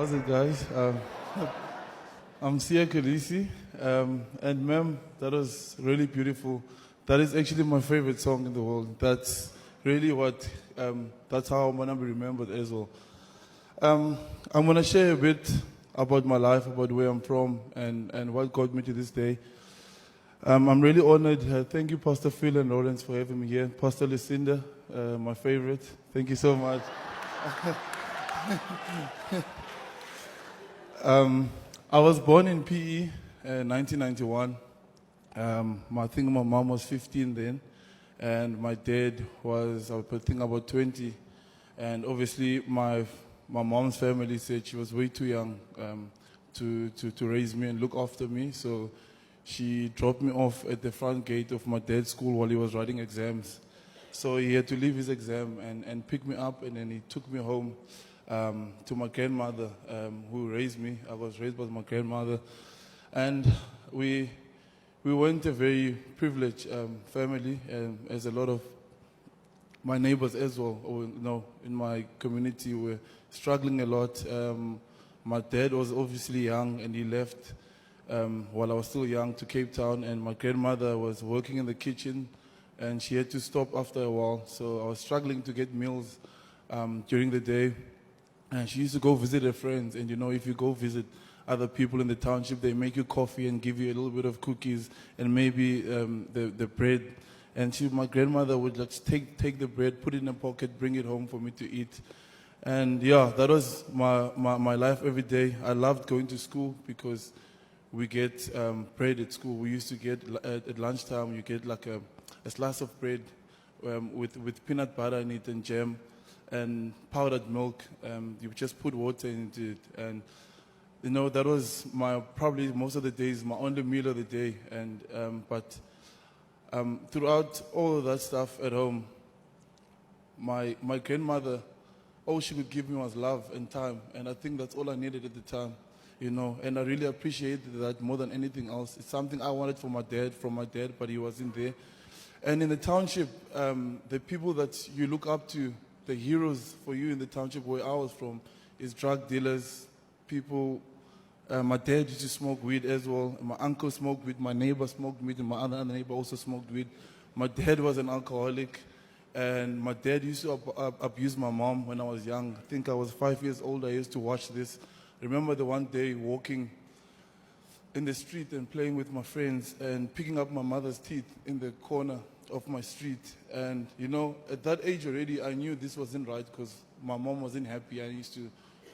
How's it, guys? I'm Sia Kolisi, and ma'am, that was really beautiful. That is actually my favorite song in the world. That's really that's how I'm gonna be remembered as well. I'm gonna share a bit about my life, about where I'm from, and what got me to this day. I'm really honored. Thank you, Pastor Phil and Lawrence, for having me here. Pastor Lucinda, my favorite. Thank you so much. I was born in PE, 1991. I think my mom was 15 then, and my dad was, I think, about 20. And obviously, my mom's family said she was way too young to raise me and look after me. So she dropped me off at the front gate of my dad's school while he was writing exams. So he had to leave his exam and pick me up, and then he took me home to my grandmother who raised me. I was raised by my grandmother. And we weren't a very privileged family, as a lot of my neighbors as well, in my community were struggling a lot. My dad was obviously young, and he left while I was still young to Cape Town, and my grandmother was working in the kitchen, and she had to stop after a while. So I was struggling to get meals during the day. And she used to go visit her friends, and if you go visit other people in the township, they make you coffee and give you a little bit of cookies and maybe the bread. And my grandmother would just take the bread, put it in a pocket, bring it home for me to eat. And yeah, that was my life every day. I loved going to school because we get bread at school. We used to get at lunchtime, you get like a slice of bread with peanut butter in it and jam and powdered milk. You just put water into it, and that was probably most of the days my only meal of the day. And but throughout all of that stuff at home, my grandmother, all she could give me was love and time, and I think that's all I needed at the time. And I really appreciated that more than anything else. It's something I wanted from my dad, but he wasn't there. And in the township, the people that you look up to, the heroes for you in the township where I was from, is drug dealers, people. My dad used to smoke weed as well. My uncle smoked weed. My neighbor smoked weed, and my other neighbor also smoked weed. My dad was an alcoholic, and my dad used to abuse my mom when I was young. I think I was 5 years old. I used to watch this. I remember the one day walking in the street and playing with my friends and picking up my mother's teeth in the corner of my street. And at that age already, I knew this wasn't right because my mom wasn't happy. I used to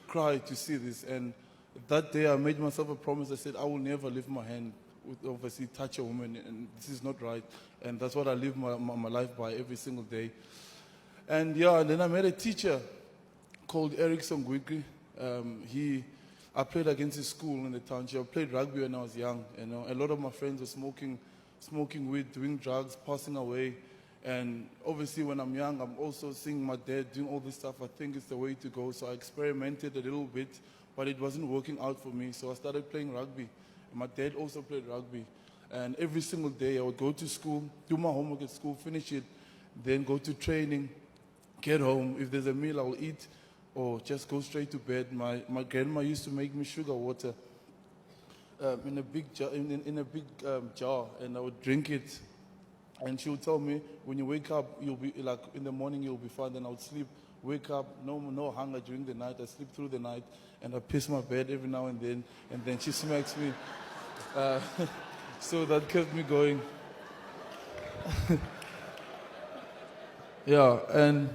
cry to see this. And that day I made myself a promise. I said, I will never lift my hand with obviously touch a woman, and this is not right. And that's what I live my life by every single day. And then I met a teacher called Eric Songwiki. I played against his school in the township. I played rugby when I was young. A lot of my friends were smoking weed, doing drugs, passing away. And obviously when I'm young, I'm also seeing my dad doing all this stuff. I think it's the way to go. So I experimented a little bit, but it wasn't working out for me. So I started playing rugby. And my dad also played rugby. And every single day I would go to school, do my homework at school, finish it, then go to training, get home. If there's a meal, I will eat, or just go straight to bed. My grandma used to make me sugar water in a big jar, and I would drink it. And she would tell me, when you wake up, you'll be like, in the morning you'll be fine. Then I would sleep, wake up, no hunger during the night. I sleep through the night, and I piss my bed every now and then she smacks me. So that kept me going. Yeah, and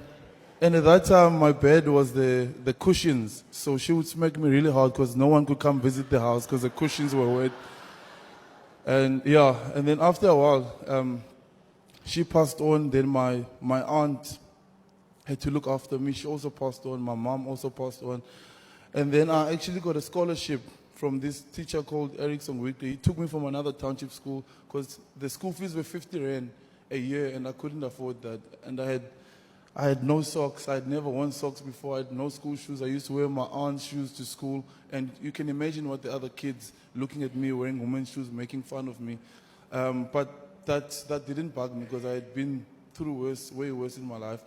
at that time, my bed was the cushions. So she would smack me really hard because no one could come visit the house because the cushions were wet. And then after a while, she passed on. Then my aunt had to look after me. She also passed on. My mom also passed on. And then I actually got a scholarship from this teacher called Eric Songwiki. He took me from another township school because the school fees were 50 Rand a year, and I couldn't afford that. And I had no socks. I had never worn socks before. I had no school shoes. I used to wear my aunt's shoes to school. And you can imagine what the other kids looking at me wearing women's shoes, making fun of me. But that didn't bug me because I had been through way worse in my life.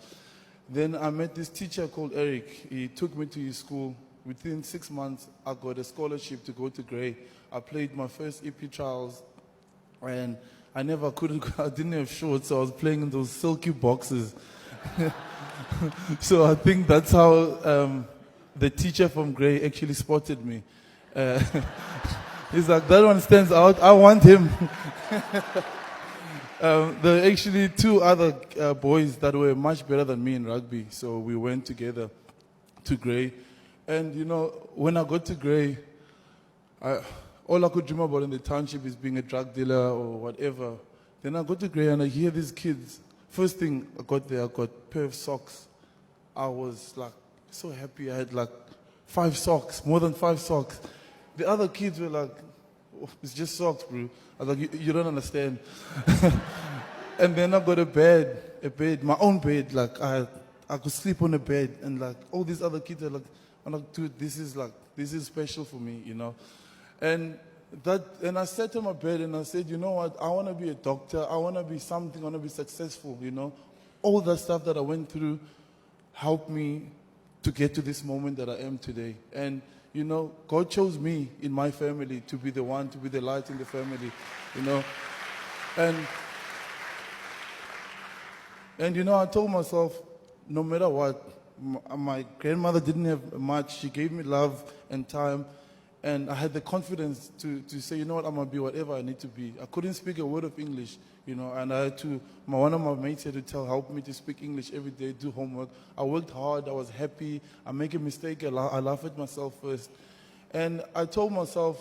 Then I met this teacher called Eric. He took me to his school, within 6 months, I got a scholarship to go to Grey. I played my first EP trials, and I didn't have shorts, so I was playing in those silky boxes. So I think that's how the teacher from Grey actually spotted me. Uh, he's like, that one stands out, I want him. There were actually two other boys that were much better than me in rugby, so we went together to Grey. And you know, when I got to Grey, all I could dream about in the township is being a drug dealer or whatever. Then I got to Grey and I hear these kids. First thing I got there, I got a pair of socks. I was like so happy. I had like 5 socks, more than 5 socks. The other kids were like, oh, it's just socks, bro. I was like, you don't understand. And then I got a bed, my own bed. Like I could sleep on a bed, and like all these other kids are like, I'm like, dude, this is special for me, you know. And I sat on my bed and I said, you know what, I want to be a doctor, I want to be something, I want to be successful, you know. All that stuff that I went through helped me to get to this moment that I am today. And, you know, God chose me in my family to be the one, to be the light in the family, you know. And you know, I told myself, no matter what, my grandmother didn't have much. She gave me love and time. And I had the confidence to say, you know what, I'm going to be whatever I need to be. I couldn't speak a word of English, you know, and I had to, one of my mates had to help me to speak English every day, do homework. I worked hard, I was happy. I make a mistake, I laugh at myself first. And I told myself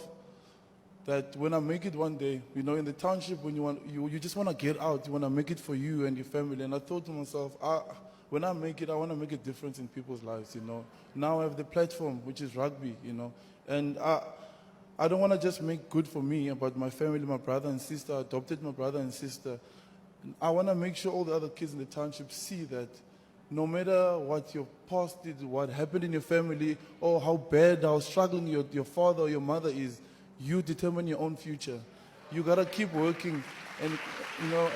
that when I make it one day, you know, in the township, when you just want to get out, you want to make it for you and your family. And I thought to myself, when I make it, I want to make a difference in people's lives, you know. Now I have the platform, which is rugby, you know. And I don't want to just make good for me, but my family, my brother and sister, I adopted my brother and sister. I want to make sure all the other kids in the township see that no matter what your past did, what happened in your family, or how bad, how struggling your father or your mother is, you determine your own future. You got to keep working, and, you know,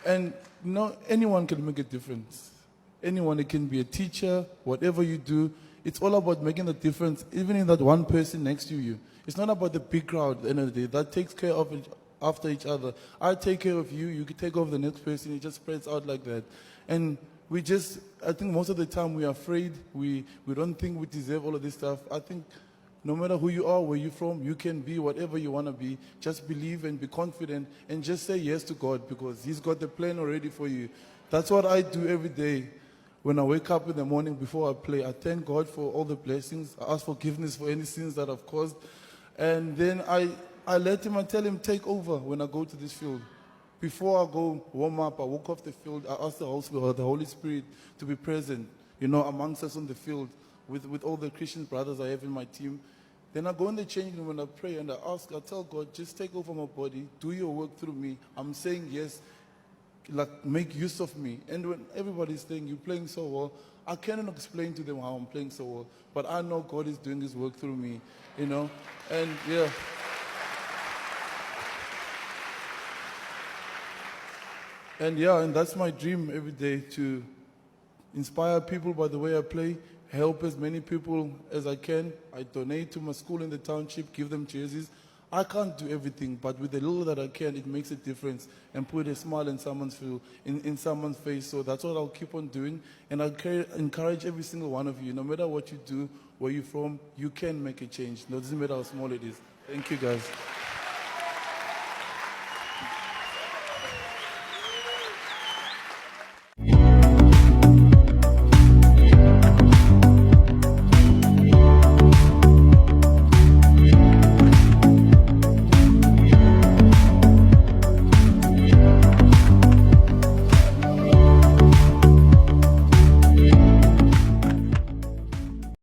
and you know, anyone can make a difference. Anyone, it can be a teacher, whatever you do, it's all about making a difference, even in that one person next to you. It's not about the big crowd at the end of the day. That takes care of after each other. I take care of you, you can take over the next person, it just spreads out like that. And I think most of the time we are afraid, we don't think we deserve all of this stuff. I think no matter who you are, where you're from, you can be whatever you want to be. Just believe and be confident and just say yes to God, because He's got the plan already for you. That's what I do every day. When I wake up in the morning before I play, I thank God for all the blessings. I ask forgiveness for any sins that I've caused. And then I tell Him, take over when I go to this field. Before I go warm up, I walk off the field, I ask the Holy Spirit to be present, you know, amongst us on the field with all the Christian brothers I have in my team. Then I go in the changing room and I pray and I tell God, just take over my body, do your work through me. I'm saying yes. Like, make use of me. And when everybody's saying you're playing so well, I cannot explain to them how I'm playing so well, but I know God is doing His work through me, you know. And yeah, and that's my dream every day, to inspire people by the way I play, help as many people as I can. I donate to my school in the township, give them jerseys. I can't do everything, but with the little that I can, it makes a difference and put a smile in someone's face. So that's what I'll keep on doing. And I encourage every single one of you, no matter what you do, where you're from, you can make a change. No, it doesn't matter how small it is. Thank you, guys.